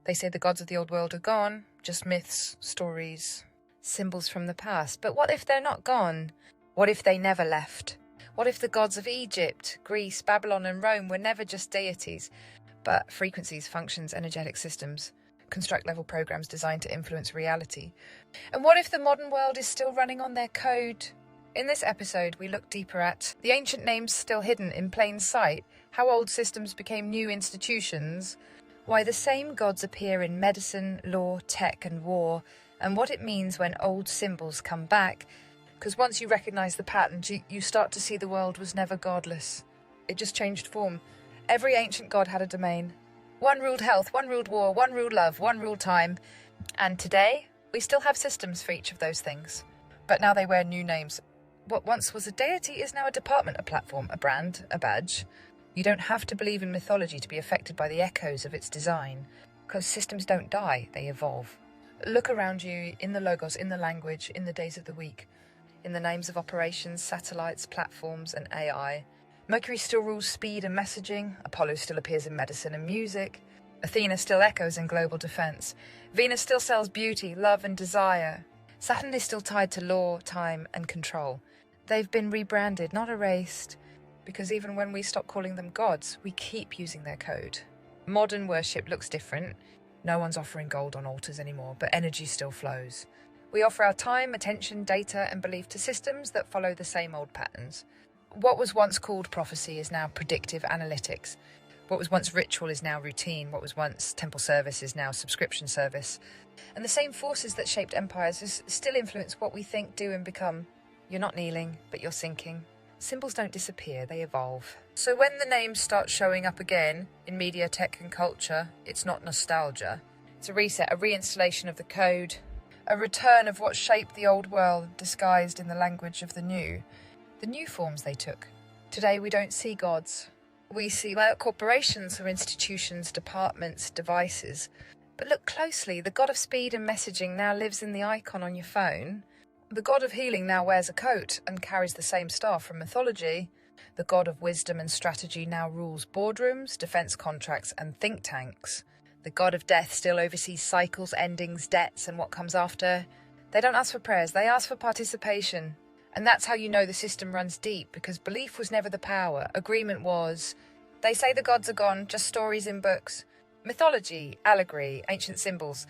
They say the gods of the old world are gone, just myths, stories, symbols from the past. But what if they're not gone? What if they never left? What if the gods of Egypt, Greece, Babylon and Rome were never just deities, but frequencies, functions, energetic systems, construct-level programs designed to influence reality? And what if the modern world is still running on their code? In this episode, we look deeper at the ancient names still hidden in plain sight, how old systems became new institutions, why the same gods appear in medicine, law, tech and war, and what it means when old symbols come back. Because once you recognise the patterns, you start to see the world was never godless. It just changed form. Every ancient god had a domain. One ruled health, one ruled war, one ruled love, one ruled time. And today, we still have systems for each of those things. But now they wear new names. What once was a deity is now a department, a platform, a brand, a badge. You don't have to believe in mythology to be affected by the echoes of its design, because systems don't die, they evolve. Look around you, in the logos, in the language, in the days of the week, in the names of operations, satellites, platforms and AI. Mercury still rules speed and messaging, Apollo still appears in medicine and music, Athena still echoes in global defense, Venus still sells beauty, love and desire, Saturn is still tied to law, time and control. They've been rebranded, not erased, because even when we stop calling them gods, we keep using their code. Modern worship looks different. No one's offering gold on altars anymore, but energy still flows. We offer our time, attention, data and belief to systems that follow the same old patterns. What was once called prophecy is now predictive analytics. What was once ritual is now routine. What was once temple service is now subscription service. And the same forces that shaped empires still influence what we think, do and become. You're not kneeling, but you're sinking. Symbols don't disappear, they evolve. So when the names start showing up again in media, tech and culture, it's not nostalgia. It's a reset, a reinstallation of the code, a return of what shaped the old world disguised in the language of the new forms they took. Today we don't see gods. We see corporations or institutions, departments, devices. But look closely, the god of speed and messaging now lives in the icon on your phone. The god of healing now wears a coat and carries the same staff from mythology. The god of wisdom and strategy now rules boardrooms, defense contracts and think tanks. The god of death still oversees cycles, endings, debts and what comes after. They don't ask for prayers, they ask for participation. And that's how you know the system runs deep, because belief was never the power. Agreement was. They say the gods are gone, just stories in books. Mythology, allegory, ancient symbols.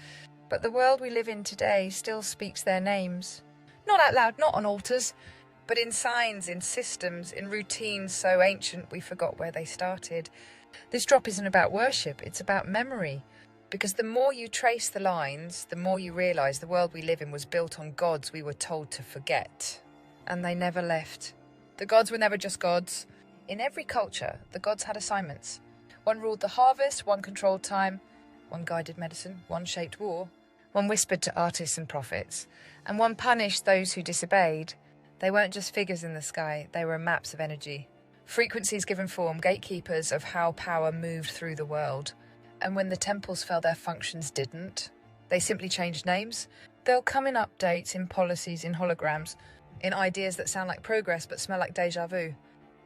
But the world we live in today still speaks their names. Not out loud, not on altars, but in signs, in systems, in routines so ancient we forgot where they started. This drop isn't about worship, it's about memory. Because the more you trace the lines, the more you realise the world we live in was built on gods we were told to forget. And they never left. The gods were never just gods. In every culture, the gods had assignments. One ruled the harvest, one controlled time, one guided medicine, one shaped war, one whispered to artists and prophets, and one punished those who disobeyed. They weren't just figures in the sky, they were maps of energy. Frequencies given form, gatekeepers of how power moved through the world. And when the temples fell, their functions didn't. They simply changed names. They'll come in updates, in policies, in holograms, in ideas that sound like progress but smell like deja vu.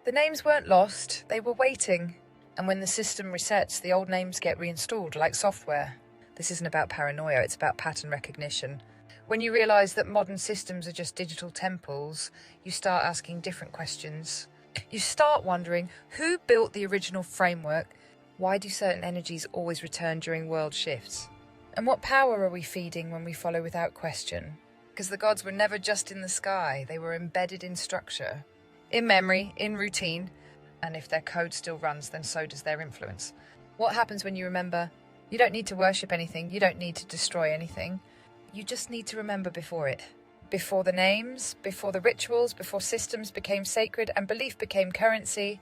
The names weren't lost, they were waiting. And when the system resets, the old names get reinstalled like software. This isn't about paranoia, it's about pattern recognition. When you realise that modern systems are just digital temples, you start asking different questions. You start wondering, who built the original framework? Why do certain energies always return during world shifts? And what power are we feeding when we follow without question? Because the gods were never just in the sky, they were embedded in structure, in memory, in routine, and if their code still runs, then so does their influence. What happens when you remember? You don't need to worship anything, you don't need to destroy anything. You just need to remember before it. Before the names, before the rituals, before systems became sacred and belief became currency.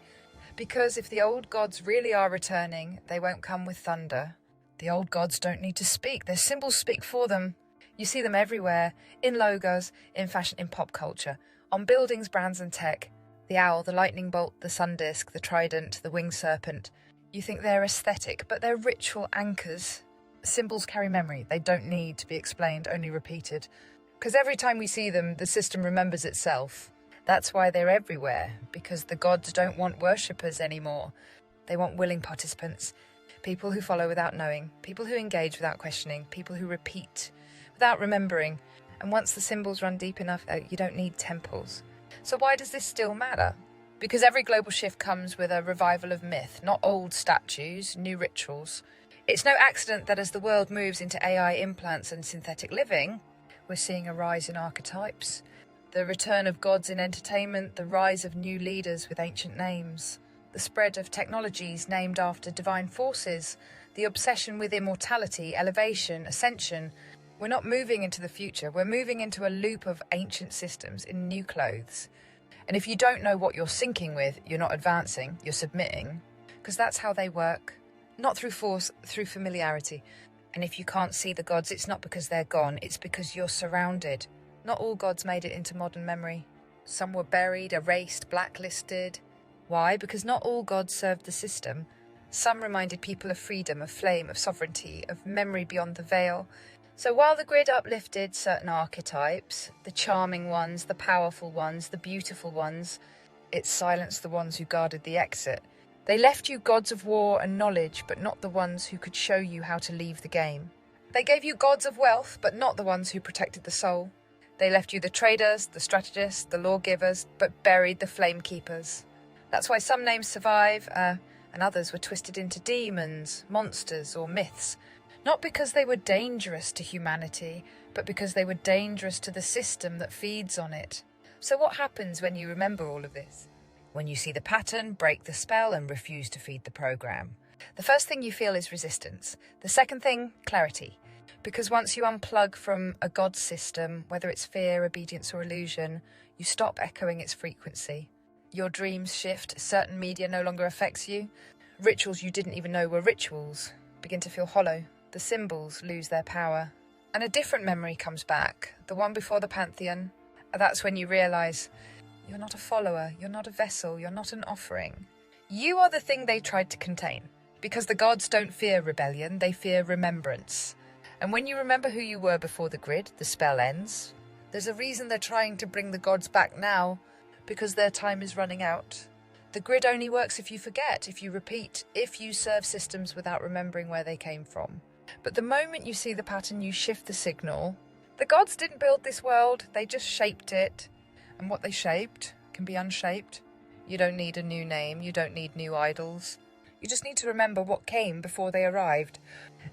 Because if the old gods really are returning, they won't come with thunder. The old gods don't need to speak, their symbols speak for them. You see them everywhere, in logos, in fashion, in pop culture, on buildings, brands and tech. The owl, the lightning bolt, the sun disk, the trident, the winged serpent. You think they're aesthetic, but they're ritual anchors. Symbols carry memory. They don't need to be explained, only repeated. Because every time we see them, the system remembers itself. That's why they're everywhere, because the gods don't want worshippers anymore. They want willing participants. People who follow without knowing, people who engage without questioning, people who repeat without remembering. And once the symbols run deep enough, you don't need temples. So why does this still matter? Because every global shift comes with a revival of myth, not old statues, new rituals. It's no accident that as the world moves into AI implants and synthetic living, we're seeing a rise in archetypes, the return of gods in entertainment, the rise of new leaders with ancient names, the spread of technologies named after divine forces, the obsession with immortality, elevation, ascension. We're not moving into the future, we're moving into a loop of ancient systems in new clothes. And if you don't know what you're syncing with, you're not advancing, you're submitting, because that's how they work. Not through force, through familiarity. And if you can't see the gods, it's not because they're gone, it's because you're surrounded. Not all gods made it into modern memory. Some were buried, erased, blacklisted. Why? Because not all gods served the system. Some reminded people of freedom, of flame, of sovereignty, of memory beyond the veil. So while the grid uplifted certain archetypes, the charming ones, the powerful ones, the beautiful ones, it silenced the ones who guarded the exit. They left you gods of war and knowledge, but not the ones who could show you how to leave the game. They gave you gods of wealth, but not the ones who protected the soul. They left you the traders, the strategists, the lawgivers, but buried the flame keepers. That's why some names survive, and others were twisted into demons, monsters, or myths. Not because they were dangerous to humanity, but because they were dangerous to the system that feeds on it. So what happens when you remember all of this? When you see the pattern, break the spell, and refuse to feed the program. The first thing you feel is resistance. The second thing, clarity. Because once you unplug from a god system, whether it's fear, obedience, or illusion, you stop echoing its frequency. Your dreams shift, certain media no longer affects you. Rituals you didn't even know were rituals begin to feel hollow. The symbols lose their power. And a different memory comes back, the one before the pantheon. That's when you realise you're not a follower, you're not a vessel, you're not an offering. You are the thing they tried to contain. Because the gods don't fear rebellion, they fear remembrance. And when you remember who you were before the grid, the spell ends. There's a reason they're trying to bring the gods back now, because their time is running out. The grid only works if you forget, if you repeat, if you serve systems without remembering where they came from. But the moment you see the pattern, you shift the signal. The gods didn't build this world, they just shaped it. And what they shaped can be unshaped. You don't need a new name, you don't need new idols. You just need to remember what came before they arrived.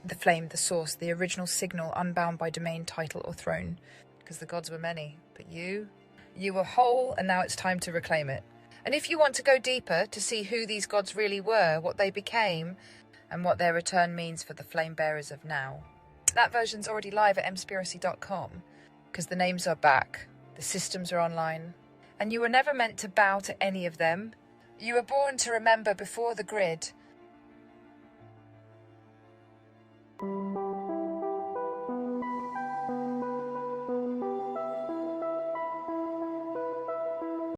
The flame, the source, the original signal, unbound by domain, title or throne. Because the gods were many, but you were whole, and now it's time to reclaim it. And if you want to go deeper to see who these gods really were, what they became, and what their return means for the flame bearers of now, that version's already live at Emspiracy.com, because the names are back, the systems are online, and you were never meant to bow to any of them. You were born to remember before the grid.